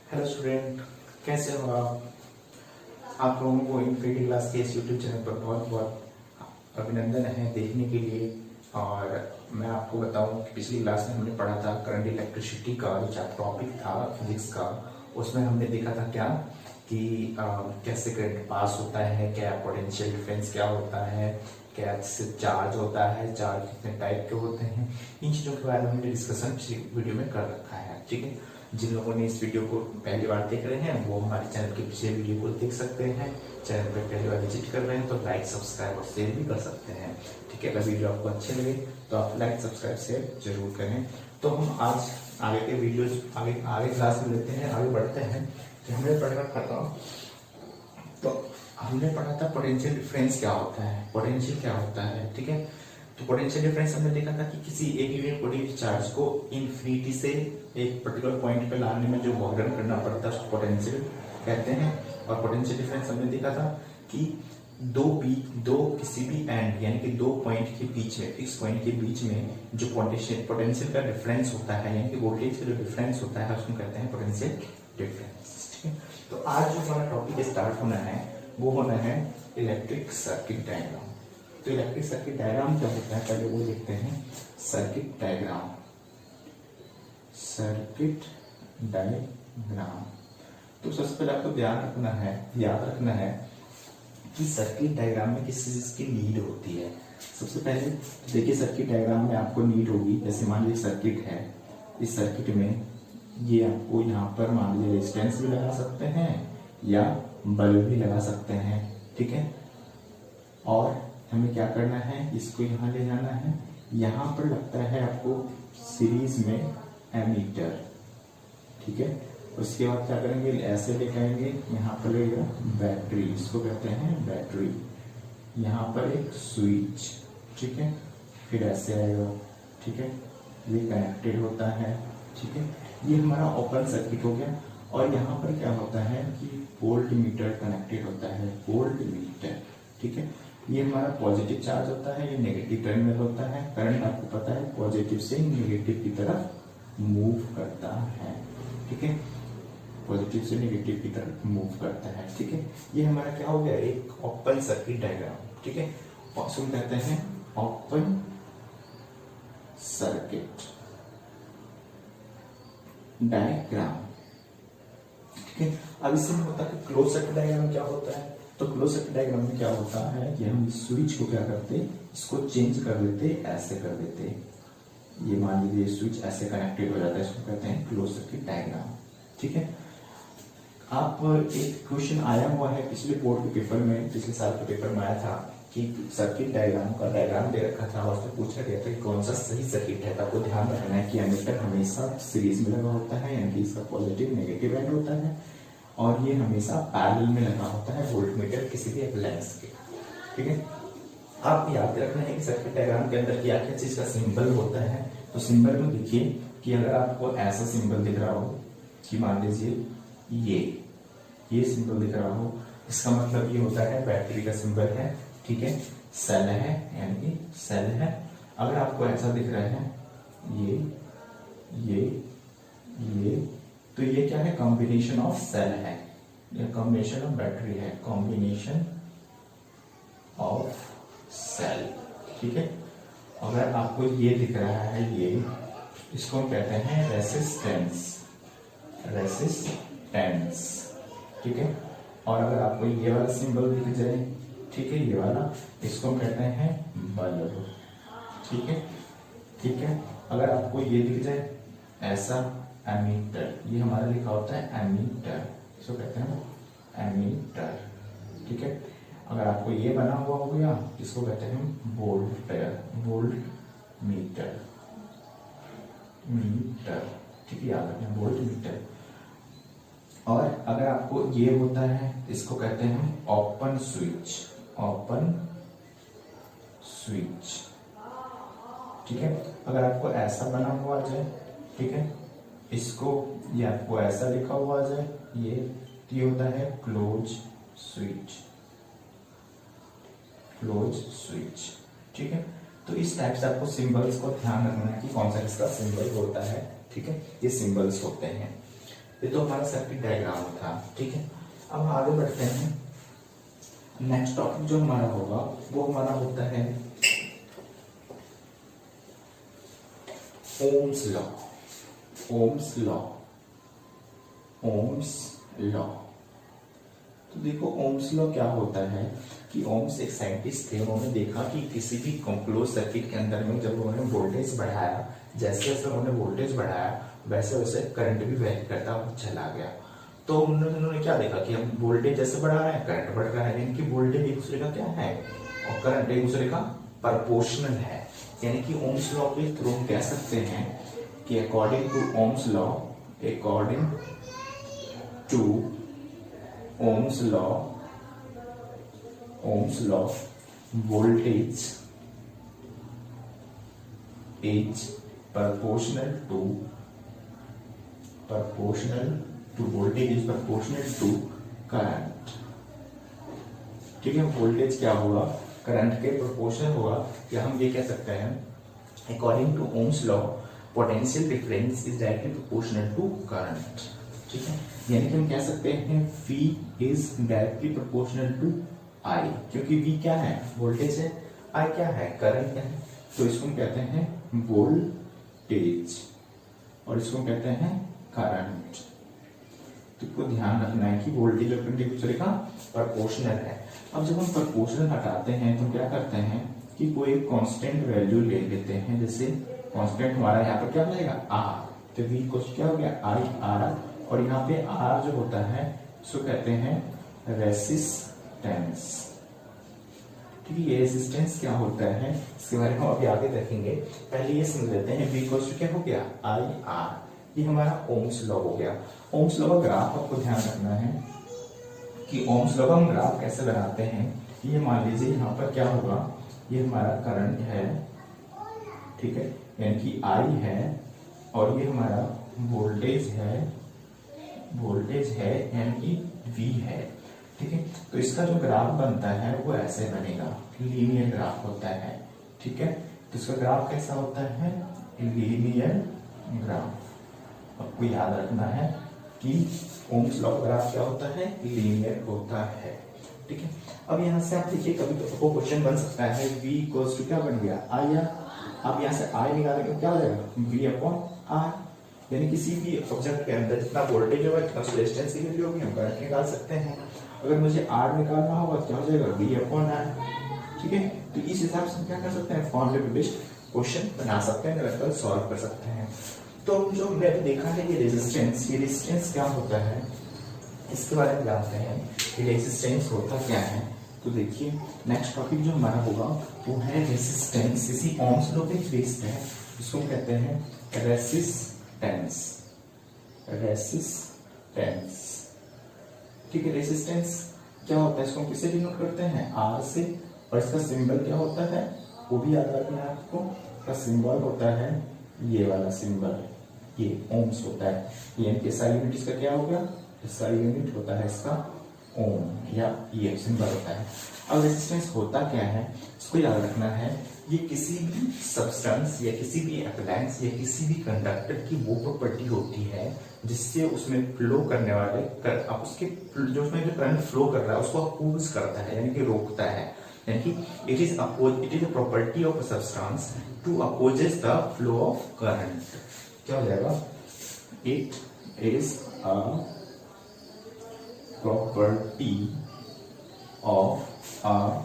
Hello student, कैसे हो आप लोगों को इनफिनिटी क्लास के इस यूट्यूब चैनल पर बहुत बहुत अभिनंदन है देखने के लिए। और मैं आपको बताऊं कि पिछली क्लास में हमने पढ़ा था करंट इलेक्ट्रिसिटी का जो टॉपिक था फिजिक्स का। उसमें हमने देखा था क्या कि कैसे करंट पास होता है, क्या पोटेंशियल डिफरेंस क्या होता है, कैसे चार्ज होता है, चार्ज कितने टाइप के होते हैं। इन चीज़ों के बारे में हमने डिस्कशन पिछली वीडियो में कर रखा है। ठीक है, जिन लोगों ने इस वीडियो को पहली बार देख रहे हैं वो हमारे चैनल के पिछले वीडियो को देख सकते हैं। चैनल पर पहली बार विजिट कर रहे हैं तो लाइक सब्सक्राइब और शेयर भी कर सकते हैं। ठीक है, अगर वीडियो आपको अच्छे लगे तो आप लाइक सब्सक्राइब शेयर जरूर करें। तो हम आज आगे के वीडियोज आगे क्लास में लेते हैं, आगे बढ़ते हैं। कि हमने पढ़ रखा था, तो हमने पढ़ा था पोटेंशियल डिफरेंस क्या होता है, पोटेंशियल क्या होता है। ठीक है, तो पोटेंशियल डिफरेंस हमने देखा था कि किसी एक यूनिट पोटेंशियल चार्ज को इनफिनिटी से एक पर्टिकुलर पॉइंट पे लाने में जो वर्क करना पड़ता है उसको पोटेंशियल कहते हैं। और पोटेंशियल डिफरेंस हमने देखा था कि दो किसी भी एंड यानी कि दो पॉइंट के बीच में, फिक्स पॉइंट के बीच में जो पोटेंशियल का डिफरेंस होता है यानी कि वोल्टेज का जो डिफरेंस होता है उसको कहते हैं पोटेंशियल डिफरेंस। ठीक है, तो आज जो हमारा टॉपिक स्टार्ट होना है वो होना है इलेक्ट्रिक सर्किट डायग्राम। तो इलेक्ट्रिक सर्किट डायग्राम क्या होता है पहले वो देखते हैं। Circuit diagram, circuit diagram. तो सबसे पहले आपको याद रखना है कि सर्किट डायग्राम में किस चीज की नीड होती है। सबसे पहले देखिए सर्किट डायग्राम में आपको नीड होगी, जैसे मान लीजिए सर्किट है, इस सर्किट में ये आपको यहाँ पर मान लीजिए रेजिस्टेंस भी लगा सकते हैं या बल्ब भी लगा सकते हैं। ठीक है, और हमें क्या करना है, इसको यहाँ ले जाना है। यहाँ पर लगता है आपको सीरीज में एमीटर। ठीक है, उसके बाद क्या करेंगे, ऐसे लेके आएंगे, यहाँ पर लगेगा बैटरी, इसको कहते हैं बैटरी। यहाँ पर एक स्विच, ठीक है, फिर ऐसे आएगा। ठीक है, ये कनेक्टेड होता है। ठीक है, ये हमारा ओपन सर्किट हो गया। और यहाँ पर क्या होता है कि वोल्ट मीटर कनेक्टेड होता है, वोल्ट मीटर। ठीक है, ये हमारा पॉजिटिव चार्ज होता है, ये नेगेटिव टर्मिनल होता है। करंट आपको पता है पॉजिटिव से नेगेटिव की तरफ मूव करता है। ठीक है, पॉजिटिव से नेगेटिव की तरफ मूव करता है। ठीक है, ये हमारा क्या हो गया, एक ओपन सर्किट डायग्राम। ठीक है, उसको कहते हैं ओपन सर्किट डायग्राम। ठीक है, अब इससे होता है क्लोज सर्किट डायग्राम में क्या होता है। तो क्लोज सर्किट डायग्राम में क्या होता है कि हम इस स्विच को क्या करते, इसको चेंज कर देते, ऐसे कर देते। ये मान लीजिए स्विच ऐसे कनेक्टेड हो जाता है, इसको कहते हैं क्लोज सर्किट डायग्राम। ठीक है, आप एक क्वेश्चन आया हुआ है पिछले बोर्ड के पेपर में, पिछले साल के पेपर में आया था कि सर्किट डायग्राम का डायग्राम दे रखा था और उसमें पूछा गया था कि कौन सा सही सर्किट है। तो आपको ध्यान रखना है कि एमीटर हमेशा सीरीज में लगा होता है, यानी कि इसका पॉजिटिव नेगेटिव एंड होता है, और ये हमेशा पैरेलल में लगा होता है वोल्टमीटर किसी भी अप्लायंस के। ठीक है, आप याद रखना है कि सर्किट डायग्राम के अंदर क्या क्या चीज का सिंबल होता है। तो सिंबल में देखिए कि अगर आपको ऐसा सिंबल दिख रहा हो कि मान लीजिए ये सिंबल दिख रहा हो, इसका मतलब ये होता है बैटरी का सिंबल है। ठीक है, सेल है, यानी कि सेल है। अगर आपको ऐसा दिख रहा है ये तो ये क्या है, कॉम्बिनेशन ऑफ सेल है, ये कॉम्बिनेशन ऑफ बैटरी है, कॉम्बिनेशन ऑफ सेल। ठीक है, अगर आपको ये दिख रहा है ये, इसको कहते हैं रेसिस्टेंस, रेसिस्टेंस। ठीक है, और अगर आपको ये वाला सिंबल दिख जाए, ठीक है, ये वाला, इसको कहते हैं बल्ब। ठीक है, ठीक है, अगर आपको ये दिख जाए ऐसा एमीटर, ये हमारा लिखा होता है एमीटर, इसको कहते हैं एमीटर। ठीक है, अगर आपको ये बना हुआ हो गया, इसको कहते हैं वोल्टमीटर, वोल्टमीटर, मीटर। ठीक है, याद रखना वोल्टमीटर। और अगर आपको ये होता है, इसको कहते हैं ओपन स्विच, ओपन स्विच। ठीक है, अगर आपको ऐसा बना हुआ जाए, ठीक है, इसको ये आपको ऐसा लिखा हुआ जाए, ये होता है क्लोज स्विच, क्लोज स्विच। ठीक है, तो इस टाइप से आपको सिंबल्स को ध्यान रखना है कि कौन सा किसका सिंबल होता है। ठीक है, ये सिंबल्स होते हैं। ये तो हमारा सर्किट डायग्राम था, ठीक है। अब आगे बढ़ते हैं। नेक्स्ट टॉपिक जो हमारा होगा वो हमारा होता है ohms law. Ohm's law, Ohm's law. तो देखो ओम्स लॉ क्या होता है कि ओम्स एक साइंटिस्ट थे, उन्होंने देखा कि किसी भी क्लोज सर्किट के अंदर में जब उन्होंने वोल्टेज बढ़ाया, जैसे जैसे उन्होंने वोल्टेज बढ़ाया वैसे वैसे करंट भी वेरी करता चला गया। तो उन्होंने क्या देखा कि हम वोल्टेज जैसे बढ़ा रहे हैं करंट बढ़ रहा है, यानी कि वोल्टेज एक दूसरे का क्या है और करंट एक दूसरे का प्रोपोर्शनल है। यानी कि ओम्स लॉ के थ्रू हम कह सकते हैं कि according to Ohm's law, according to Ohm's law, Ohm's law voltage is proportional to voltage is proportional to current। ठीक है, वोल्टेज क्या होगा करंट के प्रोपोर्शनल होगा, या हम ये कह सकते हैं according to Ohm's law potential difference is directly proportional to current. ठीक है, यानी कि हम कह सकते हैं V is directly proportional to I, क्योंकि V क्या है वोल्टेज है, I क्या है करंट है, तो इसको हम कहते हैं वोल्टेज और इसको कहते हैं करंट। तो इसको ध्यान रखना है कि वोल्टेज और करंट एक दूसरे का प्रोपोर्शनल है। अब जब हम प्रोपोर्शनल हटाते हैं तो क्या करते हैं कि कोई एक कांस्टेंट वैल्यू ले लेते हैं, जैसे कांस्टेंट हमारा यहाँ पर क्या हो जाएगा R, तो V को क्या हो गया IR, और यहाँ पे R जो होता है उसको कहते हैं रेसिस्टेंस। ठीक है, ये रेसिस्टेंस क्या होता है इसके बारे में हम अभी आगे देखेंगे, पहले ये समझ लेते हैं V को क्या हो गया IR। ये हमारा ओम्स लॉ हो गया। ओम्स लॉ का ग्राफ आपको ध्यान रखना है कि ओम्स लॉ का हम ग्राफ कैसे बनाते हैं। ये मान लीजिए यहाँ पर क्या होगा, ये हमारा करंट है, ठीक है, यानी कि I है, और ये हमारा वोल्टेज है, वोल्टेज है यानी कि V है। ठीक है, तो इसका जो ग्राफ बनता है वो ऐसे बनेगा, लीनियर ग्राफ होता है। ठीक है, तो इसका ग्राफ कैसा होता है लीनियर ग्राफ। आपको याद रखना है कि ओम्स लॉ का ग्राफ क्या होता है लीनियर होता है। ठीक है, अब यहाँ से आप देखिए कभी तो क्वेश्चन बन सकता है V इक्वल्स टू क्या बन गया I। अब यहाँ से I निकालेंगे क्या हो जाएगा V अपॉन R, यानी किसी भी ऑब्जेक्ट के अंदर जितना वोल्टेज होगा जितना रेजिस्टेंस की वैल्यू होगी हम करंट निकाल सकते हैं। अगर मुझे R निकालना होगा क्या हो जाएगा V अपॉन R। ठीक है, तो इस हिसाब से हम क्या कर सकते हैं फॉर्मूले बेस्ड क्वेश्चन बना सकते हैं, निरंतर सॉल्व कर सकते हैं। तो जो हमने अभी देखा है ये रेजिस्टेंस क्या होता है इसके बारे में जानते हैं कि रेजिस्टेंस होता क्या है। तो देखिए नेक्स्ट टॉपिक जो हमारा होगा वो है रेजिस्टेंस। इसी ओम्स लॉ पे बेस्ड है, इसको कहते हैं रेजिस्टेंस। रेजिस्टेंस, ठीक है, रेजिस्टेंस क्या होता है इसको हम किससे डिनोट करते हैं R से, और इसका सिंबल क्या होता है वो भी याद रखना है आपको। इसका सिंबल होता है ये वाला सिंबल, ये ओम्स होता है, यानी कि SI यूनिट इसका क्या हो गया, SI यूनिट होता है इसका ओम, या ये सिंबल होता है। अब रेजिस्टेंस होता क्या है इसको याद रखना है, ये किसी भी सब्सटेंस या किसी भी अप्लायंस या किसी भी कंडक्टर की वो प्रॉपर्टी होती है जिससे उसमें फ्लो करने वाले अब उसके जो उसमें जो करंट फ्लो कर रहा है उसको अपोज करता है, यानी कि रोकता है। यानी कि it is a property of a substance to opposes the flow of current. क्या हो जाएगा, it is a property of a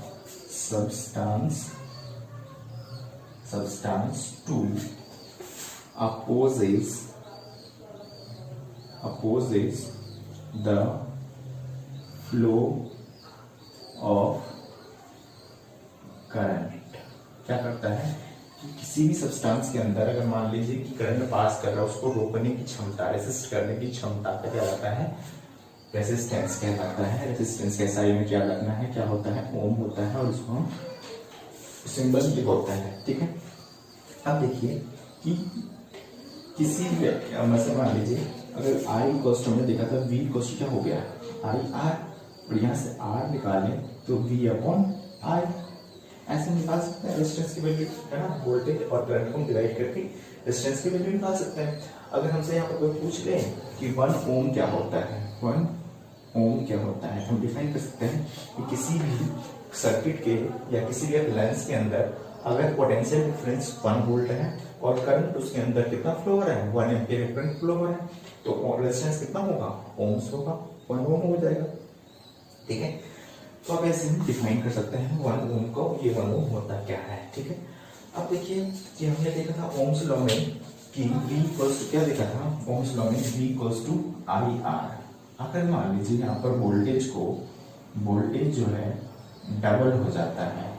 substance to opposes the flow of current। क्या करता है कि किसी भी सब्सटेंस के अंदर अगर मान लीजिए कि करंट पास कर रहा है उसको रोकने की क्षमता, रेसिस्ट करने की क्षमता का क्या होता है रेजिस्टेंस कहलाता है। रेजिस्टेंस के SI में क्या रखना है, क्या होता है ओम होता है, और इसको हम सिंबल भी होता है। ठीक है, अब देखिए कि किसी भी मतलब मान लीजिए अगर I कॉस्ट हमने देखा था V कॉस्ट क्या हो गया IR, और यहाँ से R निकालें तो V अपॉन I। ऐसे निकाल सकते हैं रेजिस्टेंस की वैल्यू, है ना, वोल्टेज और करंट को डिवाइड करके रेजिस्टेंस की वैल्यू निकाल सकते हैं। अगर हमसे यहाँ पर कोई पूछ ले कि 1 ओम क्या होता है, 1 ओम क्या होता है, हम डिफाइन कर सकते हैं कि किसी भी सर्किट के या किसी भी अप्लायंस के अंदर अगर पोटेंशियल डिफरेंस 1 वोल्ट है और करंट उसके अंदर कितना फ्लो हो रहा है, 1 एम्पीयर करंट फ्लो हो रहा है, तो रेजिस्टेंस कितना होगा, ओम्स होगा, 1 ओम हो जाएगा। ठीक है, तो अब ऐसे हम डिफाइन कर सकते हैं 1 ओम को, ये 1 ओम होता क्या है। ठीक है, अब देखिए कि हमने देखा था ओम्स लॉ में कि V इक्वल्स टू क्या देखा था, ओम्स लॉ में V इक्वल्स टू IR। अगर मान लीजिए यहाँ पर वोल्टेज जो है डबल हो जाता है,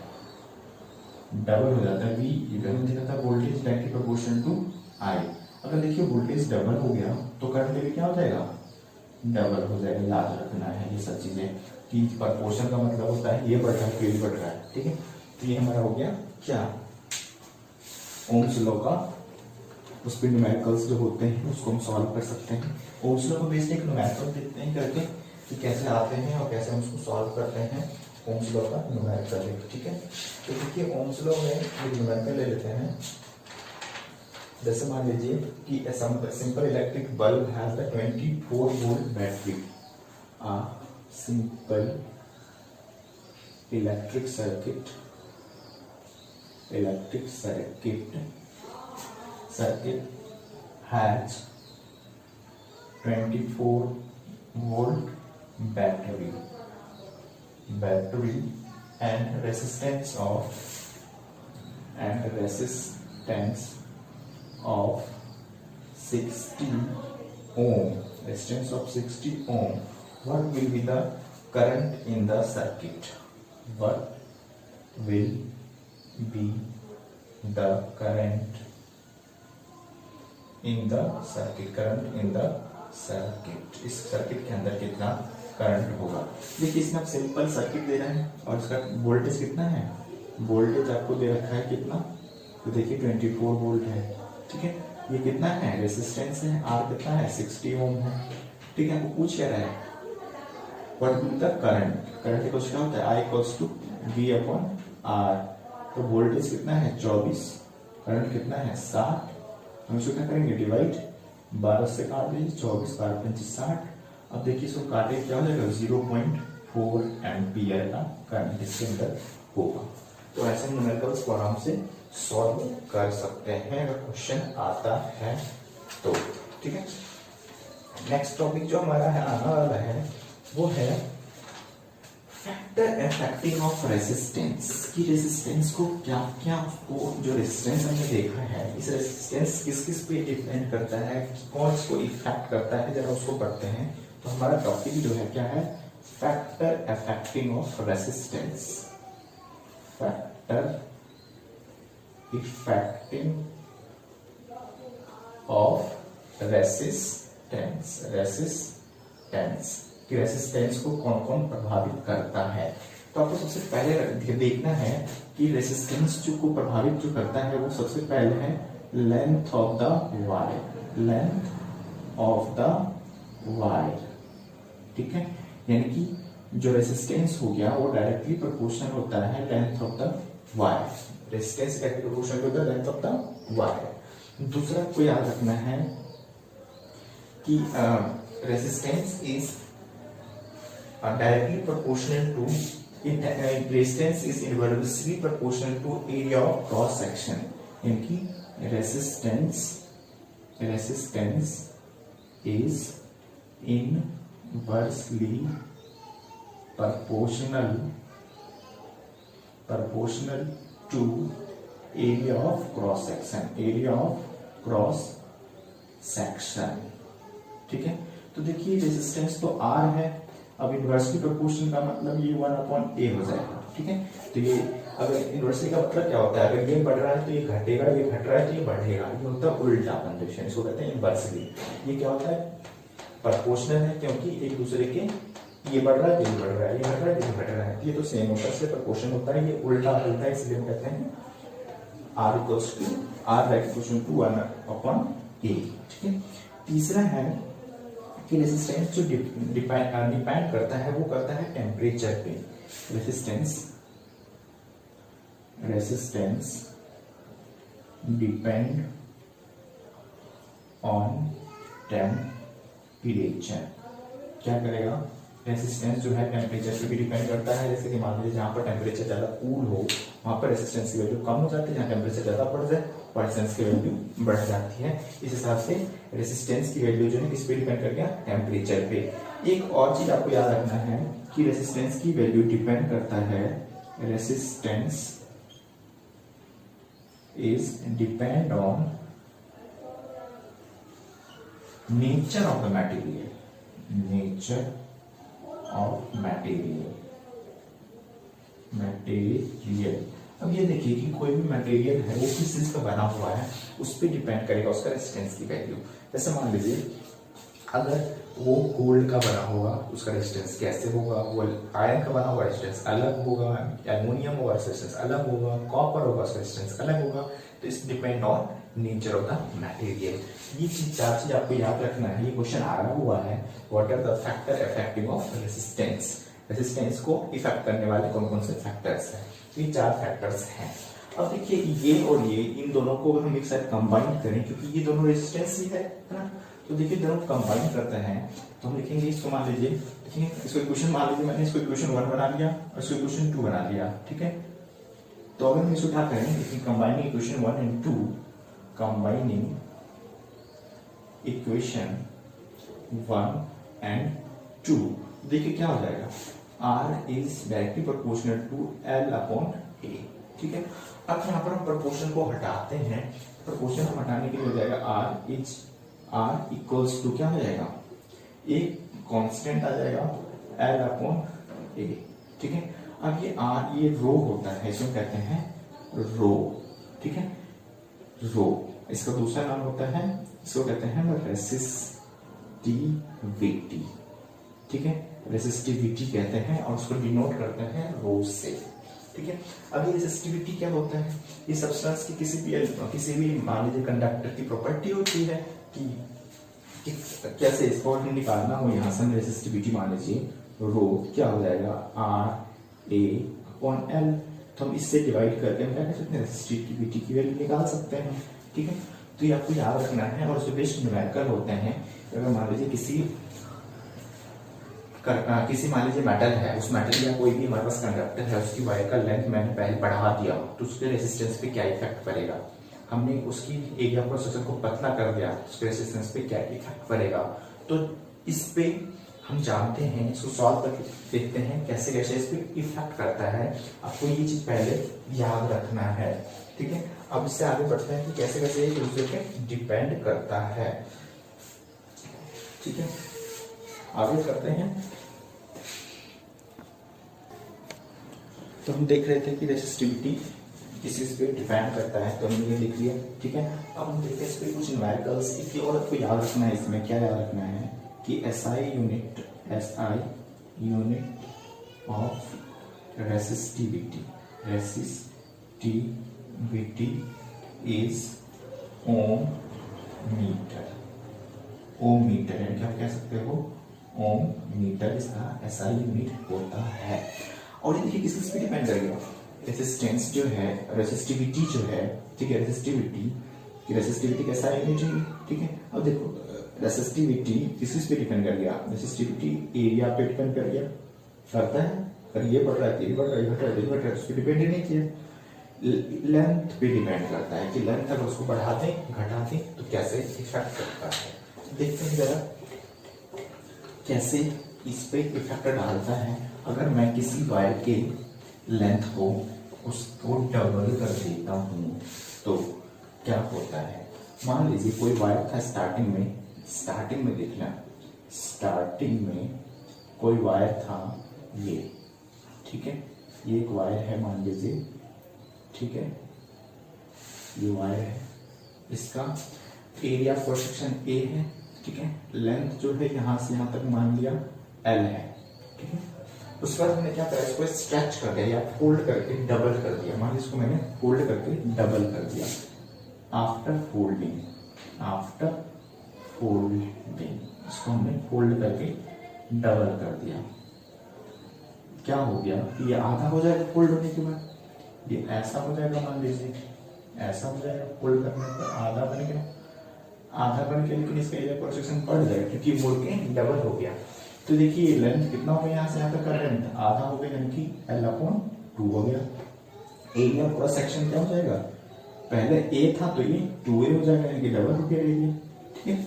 V इधर देखा था voltage directly proportional to I। अगर देखिए वोल्टेज डबल हो गया तो करंट भी क्या हो जाएगा, डबल हो जाएगा। याद रखना है ये सब चीजें कि प्रोपोर्शन का मतलब होता है ये बढ़ रहा है फिर बढ़ रहा है। ठीक है, तो ये हमारा हो गया क्या, ओम्स लॉ का, उस पर न्यूमेरिकल्स जो होते हैं उसको हम सॉल्व कर सकते हैं। ओम्स लॉ को बेस्ड एक न्यूमेरिकल देखते हैं करके कि कैसे आते हैं और कैसे हम उसको सॉल्व करते हैं। ओम्स लॉ का न्यूमेरिकल, ठीक है, तो देखिए ओम्स लॉ में एक न्यूमेरिकल ले लेते हैं। जैसे मान लीजिए कि simple electric bulb has the 24 volt battery. Simple electric circuit has 24 volt battery and resistance of 60 ohm. What will be the current in the circuit? What will be the current in the circuit? इस circuit के अंदर कितना current होगा। देखिए इसमें आप simple circuit दे रहे हैं और इसका वोल्टेज कितना है, वोल्टेज आपको दे रखा है कितना, तो देखिए 24 वोल्ट है। ठीक है, ये कितना है, रेजिस्टेंस है, आर कितना है, 60 ओम है। ठीक है, आपको पूछ क्या रहा है, what will the current equals क्या होता है, I equals to V upon R. तो वोल्टेज कितना है 24, करंट कितना है 60, हम इसको क्या करेंगे डिवाइड, 12 से काट देंगे, 24 12 25 60। अब देखिए इसको काटे क्या हो जाएगा, 0.4 एम्पियर का करंट इसके अंदर होगा। तो ऐसे न्यूमेरिकल्स को आराम से सॉल्व कर सकते हैं अगर क्वेश्चन आता है तो। ठीक है, नेक्स्ट टॉपिक जो हमारा है आने वाला है वो है फैक्टर अफेक्टिंग ऑफ रेजिस्टेंस। की रेजिस्टेंस को क्या क्या, वो जो रेजिस्टेंस हमने देखा है, इस रेजिस्टेंस किस किस पे डिपेंड करता है, कौन इसको इफेक्ट करता है, जरा उसको पढ़ते हैं। तो हमारा टॉपिक जो है क्या है, factor affecting of resistance. Factor effecting of resistance को कौन कौन प्रभावित करता है। तो आपको सबसे पहले देखना है कि रेजिस्टेंस जो को प्रभावित जो करता है वो सबसे पहले है लेंथ ऑफ द वायर। ठीक है, यानी कि जो रेजिस्टेंस हो गया वो डायरेक्टली प्रोपोर्शनल होता है length of the wire. Resistance directly proportional होता है लेंथ ऑफ द वायर। दूसरा आपको याद रखना है कि resistance is directly proportional to resistance is inversely proportional to area of cross section। यानी resistance is inversely proportional to area of cross section। ठीक है, तो देखिए रेजिस्टेंस तो R है, अब इनवर्सली प्रोपोर्शनल का मतलब ये 1/a हो जाएगा। ठीक है, तो ये अगर इनवर्सली का मतलब क्या होता है, अगर ये बढ़ रहा है तो ये घटेगा, ये घट रहा है तो ये बढ़ेगा, ये होता है उल्टा कंडीशन, इसको कहते हैं इनवर्सली। ये क्या होता है, प्रोपोर्शनल है क्योंकि एक दूसरे के, ये बढ़ रहा है तो ये बढ़ रहा है, ये घट रहा है तो ये घट रहा है, ये तो सेम होता है, इसलिए प्रोपोर्शन होता है, ये उल्टा होता है, इसलिए हम कहते हैं R equals to R direct to 1/a। ठीक है, तीसरा है कि रेजिस्टेंस जो डिपेंड करता है वो करता है टेम्परेचर पे। Resistance resistance depend on temperature. क्या करेगा, रेसिस्टेंस जो है टेम्परेचर पे भी डिपेंड करता है। जैसे कि मान लीजिए जहाँ पर टेम्परेचर ज़्यादा कूल हो वहाँ पर रेसिस्टेंस की वैल्यू कम हो जाती है, जहाँ टेम्परेचर ज़्यादा बढ़ जाए रेसिस्टेंस की वैल्यू बढ़ जाती है। इस हिसाब से रेसिस्टेंस की वैल्यू जो है किस पे डिपेंड कर गया, टेम्परेचर पे। एक और चीज आपको याद रखना है कि रेसिस्टेंस की वैल्यू डिपेंड करता है, resistance is depend on nature of the material, nature of material. अब ये देखिए कि कोई भी मटेरियल है वो किस चीज का बना हुआ है उस पर डिपेंड करेगा उसका रेजिस्टेंस की वैल्यू। जैसे मान लीजिए अगर वो गोल्ड का बना होगा उसका रेजिस्टेंस कैसे होगा, वो आयरन का बना हुआ रेजिस्टेंस अलग होगा, एल्युमिनियम होगा रेजिस्टेंस अलग होगा, कॉपर होगा उसका रेजिस्टेंस अलग होगा। तो इस depend on nature of the material. ये चार चीज आपको याद रखना है। ये क्वेश्चन आया हुआ है, what are the factor effecting of resistance, resistance को इफेक्ट करने वाले कौन कौन से फैक्टर्स हैं। ये चार फैक्टर्स हैं। अब देखिए ये और ये इन दोनों को हम एक साथ कंबाइन करें क्योंकि ये दोनों रेजिस्टेंस ही है ना। तो देखिए दोनों कंबाइन करते हैं तो हम लिखेंगे इसको, मान लीजिए देखिए इसको इक्वेशन, मान लीजिए मैंने इसको इक्वेशन 1 बना लिया और इसको इक्वेशन 2 बना लिया, ठीक है। तो अगर हम इसको क्या करें, देखिए combining equation 1 and 2, combining equation 1 and 2, देखिए क्या हो जाएगा, R is directly proportional to L upon A, ठीक है। अब यहाँ पर हम प्रोपोर्शन को हटाते हैं, प्रोपोर्शन को हटाने के लिए हो जाएगा R इक्वल्स टू क्या हो जाएगा, एक कांस्टेंट आ जाएगा L अपॉन A, ठीक है। अब ये R ये रो होता है, इसको कहते हैं रो, ठीक है, रो। इसका दूसरा नाम होता है, इसको कहते हैं रेसिस्टिविटी, ठीक है, रेसिस्टिविटी कहते हैं और उसको डिनोट करते हैं रो से, ठीक है। अब ये रेसिस्टिविटी क्या होता है, ये सब्सटेंस की किसी भी मान लीजिए कंडक्टर की प्रॉपर्टी होती है कि कैसे इसको निकालना हो। यहाँ से रेसिस्टिविटी मान लीजिए रो क्या हो जाएगा, R A अपॉन L, तो हम इससे डिवाइड करके हम क्या कर सकते हैं, रेसिस्टिविटी की वैल्यू निकाल सकते हैं, ठीक है। तो ये आपको याद रखना है। और जो बेस्ट न्यूमेरिकल होते हैं, अगर मान लीजिए किसी मान लीजिए मेटल है, उस मेटल या कोई भी हमारे पास कंडक्टर है, उसकी वायर का लेंथ मैंने पहले बढ़ा दिया तो उसके रेजिस्टेंस पे क्या इफेक्ट पड़ेगा, हमने उसकी एरिया ऑफ सेक्शन को पतला कर दिया उसके रेजिस्टेंस पे क्या इफेक्ट पड़ेगा। तो इस पे हम जानते हैं, इसको सॉल्व करके देखते हैं कैसे कैसे इस पे इफेक्ट करता है। आपको ये चीज पहले याद रखना है, ठीक है। अब इससे आगे बढ़ते हैं कि कैसे कैसे एक दूसरे पे डिपेंड करता है, ठीक है। आगे करते हैं। तो हम देख रहे थे कि रेसिस्टिविटी किस चीज पे डिपेंड करता है, तो हमने ये देख लिया, ठीक है। अब हम देखते हैं इस पे कुछ न्यूमेरिकल्स। एक और आपको याद रखना है, इसमें क्या याद रखना है कि SI unit of resistivity is ohm metre. Ohm metre यानी कि आप कह सकते हो ओम मीटर इसका SI यूनिट होता है। और ये देखिए किस पे डिपेंड करेगा, रेजिस्टेंस जो है, रेसिस्टिविटी जो है, ठीक है, रेसिस्टिविटी कैसा यूनिट है, ठीक है। अब देखो रेसिस्टिविटी किस पे डिपेंड कर गया, रेसिस्टिविटी एरिया पे डिपेंड कर गया, करता है, अगर ये बढ़ रहा है ये बढ़ रहा है, घट रहा है घट रहा है, उस पर डिपेंड ही नहीं किया। लेंथ पे डिपेंड करता है कि लेंथ अगर उसको बढ़ाते घटाते तो कैसे इफेक्ट करता है। देखते हैं जरा कैसे इस पे इफेक्ट डालता है। अगर मैं किसी वायर के लेंथ को उसको डबल कर देता हूँ तो क्या होता है, मान लीजिए कोई वायर था स्टार्टिंग में देखना, स्टार्टिंग में कोई वायर था ये, ठीक है, ये एक वायर है मान लीजिए, ठीक है, ये वायर है, इसका एरिया फॉर सेक्शन A है, ठीक है, लेंथ जो है यहां से यहां तक मान लिया L है, ठीक है। उसके बाद हमने क्या करा, इसको स्ट्रेच कर दिया या फोल्ड करके डबल कर दिया, मान लीजिए इसको मैंने फोल्ड करके डबल कर दिया। आफ्टर फोल्डिंग इसको हमने फोल्ड करके डबल कर दिया, क्या हो गया कि ये आधा हो जाएगा फोल्ड होने के बाद, ये ऐसा हो जाएगा, मान लीजिए ऐसा हो जाएगा, फोल्ड करने पर आधा बन गया, लेकिन इसका एरिया क्रॉस सेक्शन बढ़ जाएगा क्योंकि मुड़ के डबल हो गया। तो देखिए लेंथ कितना हो गया, यहाँ से यहाँ तक का लेंथ आधा हो गया, यानी कि L/2 हो गया। एरिया क्रॉस सेक्शन क्या हो जाएगा, पहले A था तो ये 2A हो जाएगा, यानी कि डबल हो गया एरिया। ठीक है,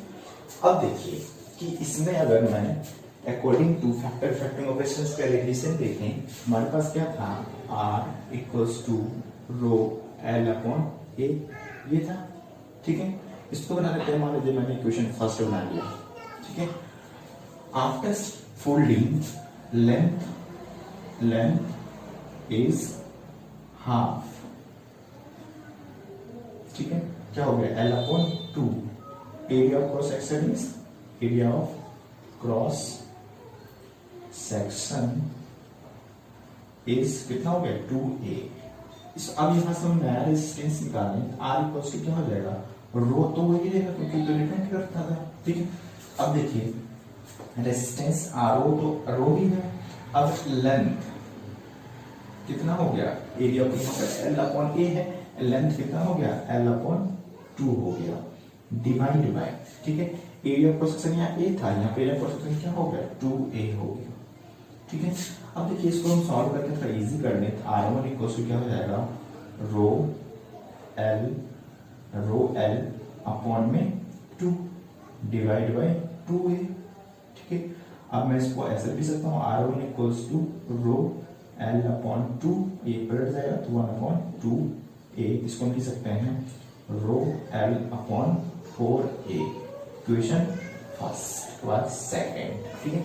अब देखिए कि इसमें अगर मैं अकॉर्डिंग टू फैक्टरिंग ऑपरेशंस का रिलेशन देखें, हमारे पास क्या था, R equals to row L/A ये था। ठीक है, इसको बना लेते हैं, मान लीजिए मैंने इक्वेशन फर्स्ट बना लिया। ठीक है, after folding length is half. ठीक है, क्या हो गया, L/2 area of cross section is area of cross section is कितना हो गया 2A। अब यहां से हम नया रेजिस्टेंस निकालें, R इक्वल्स टू क्या हो जाएगा, रो तो वही रहेगा क्योंकि तो रिटर्न करता था। ठीक है, अब देखिए रेजिस्टेंस RO तो रो ही है, अब लेंथ कितना हो गया, एरिया ऑफ L/A है, लेंथ कितना हो गया L/2 हो गया, डिवाइड बाय। ठीक है, एरिया ऑफ क्रॉस सेक्शन यहाँ A था, यहाँ पे एरिया ऑफ क्रॉस सेक्शन क्या हो गया 2A हो गया। ठीक है, अब देखिए इसको हम सॉल्व करके थोड़ा इजी कर लें, R1 इक्वल टू क्या हो जाएगा, रो L अपॉन में 2 डिवाइड बाय 2A। ठीक है, अब मैं इसको ऐसे भी सकता हूँ, R1 equals to row L/2, ये पलट जाएगा तो 1/2A, इसको हम लिख सकते हैं रो L/4A, इक्वेशन फर्स्ट व सेकंड। ठीक है,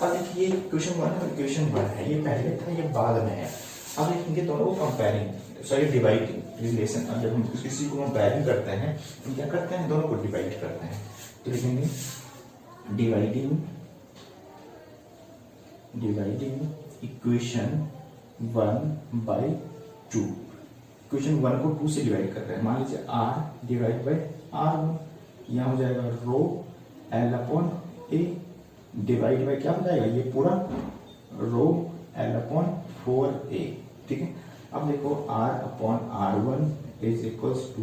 अब देखिए क्वेश्चन 1 और इक्वेशन 1 है, ये पहले था ये बाद में है। अब देखेंगे दोनों को कंपेयरिंग, सॉरी डिवाइडिंग रिलेशन, अब जब हम किसी को कंपेयरिंग करते हैं तो क्या करते हैं, दोनों को डिवाइड करते हैं। तो लिखेंगे डिवाइडिंग इक्वेशन 1/2। इक्वेशन 1 को 2 से डिवाइड कर रहे हैं, मान लीजिए R डिवाइड बाय R1, यहाँ हो जाएगा रो L/A डिवाइड बाय क्या हो जाएगा, ये पूरा रो L/4A। ठीक है, अब देखो R/R1 is equals to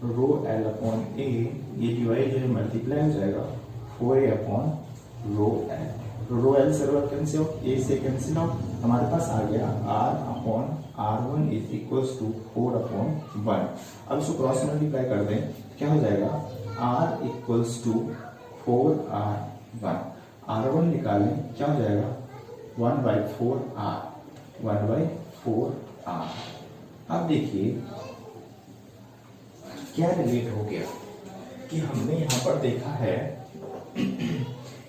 row L/A, ये डिवाइड है मल्टीप्लाई हो जाएगा 4A रो L से रो कैंसिल आउट, A से कैंसिल आउट, हमारे पास आ गया R/R1 इज इक्वल्स टू 4/1। अब इसको क्रॉस मल्टीप्लाई कर दें, क्या हो जाएगा R equals to 4R1, R1 निकालें क्या हो जाएगा 1/4R, 1/4R। अब देखिए क्या रिलेट हो गया कि हमने यहां पर देखा है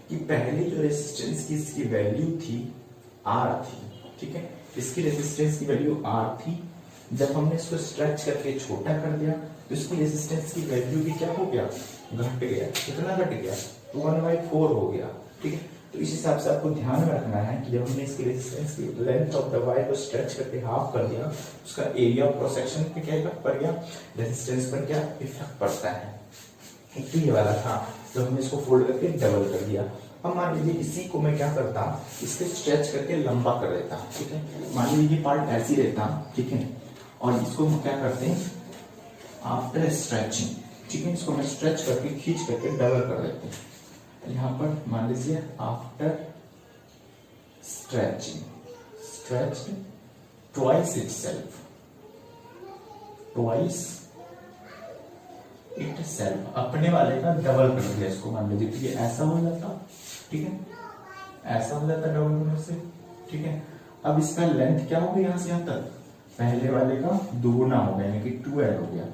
कि पहले जो रेजिस्टेंस की इसकी वैल्यू थी R थी। ठीक है, इसकी रेजिस्टेंस की वैल्यू R थी, जब हमने इसको स्ट्रेच करके छोटा कर दिया तो इसकी रेजिस्टेंस की वैल्यू भी क्या हो गया, घट गया। कितना घट गया, 1/4 हो गया। ठीक है, तो इस हिसाब से आपको ध्यान में रखना है कि जब हमने इसकी रेजिस्टेंस की लेंथ ऑफ द वायर को स्ट्रेच करके हाफ कर दिया, उसका एरिया ऑफ क्रॉस सेक्शन पे क्या इफेक्ट पड़ गया, रेजिस्टेंस पर क्या इफेक्ट पड़ता है। एक तो ये वाला था जब हमने इसको फोल्ड करके डबल कर दिया। अब मान लीजिए इसी को मैं क्या करता, इसके स्ट्रेच करके लंबा कर देता। ठीक है, मान लीजिए ये पार्ट ऐसे ही रहता। ठीक है, और इसको हम क्या करते हैं आफ्टर स्ट्रेचिंग। ठीक है, इसको मैं स्ट्रेच करके खींच करके डबल कर देते हैं। यहां पर मान लीजिए after stretching stretched twice itself, अपने वाले का डबल कर दिया इसको, मान लीजिए तो ये ऐसा हो जाता। ठीक है, ऐसा हो जाता डबल होने से। ठीक है, अब इसका लेंथ क्या हो गया, यहां से यहां तक पहले वाले का दुगुना हो गया, यानी कि 2L हो गया,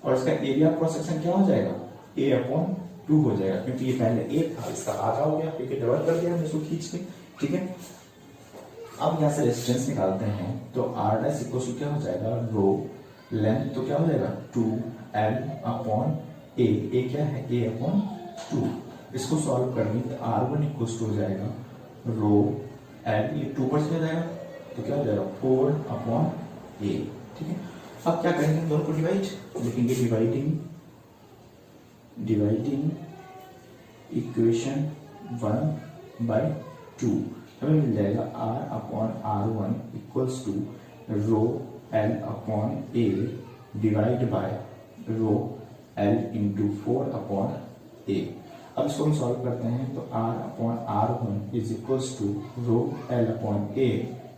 और इसका एरिया क्रॉस सेक्शन क्या हो जाएगा A/2 हो जाएगा, क्योंकि ये पहले A था, इसका आधा हो गया क्योंकि डबल कर दिया हमने इसको खींच के। ठीक है, अब यहां से रेजिस्टेंस निकालते हैं तो R' इक्वल क्या हो जाएगा, रो लेंथ तो क्या हो जाएगा 2L/A, A क्या है A/2। इसको सॉल्व करनी तो R1 इक्वल हो जाएगा रो L, ये 2 पर चला जाएगा तो क्या हो जाएगा 4/A। ठीक है, अब क्या करेंगे, दोनों को डिवाइड लिखेंगे, डिवाइडिंग इक्वेशन 1/2, हमें मिल जाएगा R/R1 equals to rho L upon A divide by rho L into 4 upon A. अब इसको हम सॉल्व करते हैं तो r upon R one is equals to rho L upon A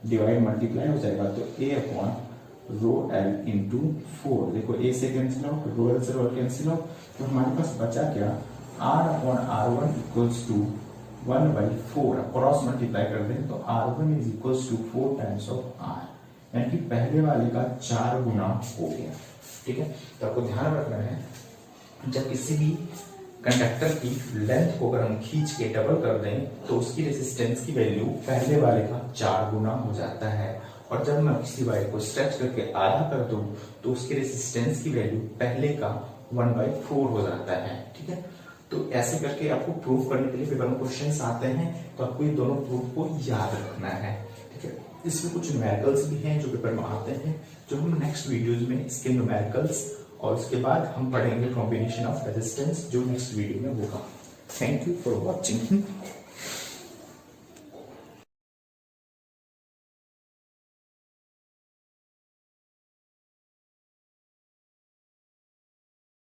divide multiply हो जाएगा तो a upon rho L into 4। देखो a से कैंसिल आउट, रो एल से रो एल कैंसिल आउट, तो हमारे पास बचा क्या, r upon R one equals to 1/4। Cross multiply कर दें तो r1 is equals to 4 times of r, यानी कि पहले वाले का 4 गुना हो गया। ठीक है, तो आपको ध्यान रखना है जब किसी भी कंडक्टर की लेंथ को अगर हम खींच के डबल कर दें तो उसकी रेजिस्टेंस की वैल्यू पहले वाले का 4 गुना हो जाता है, और जब मैं किसी वायर को स्ट्रेच करके आधा कर दूं तो उसकी रेजिस्टेंस की वैल्यू पहले का 1/4 हो जाता है। ठीक है, तो ऐसे करके आपको प्रूफ करने के लिए पेपर में क्वेश्चंस आते हैं, तो आपको ये दोनों प्रूफ को याद रखना है। ठीक है, इसमें कुछ न्यूमेरिकल्स भी हैं जो पेपर में आते हैं, जो हम नेक्स्ट वीडियोज में इसके न्यूमेरिकल्स और उसके बाद हम पढ़ेंगे कॉम्बिनेशन ऑफ रेजिस्टेंस, जो नेक्स्ट वीडियो में होगा। Thank you for watching.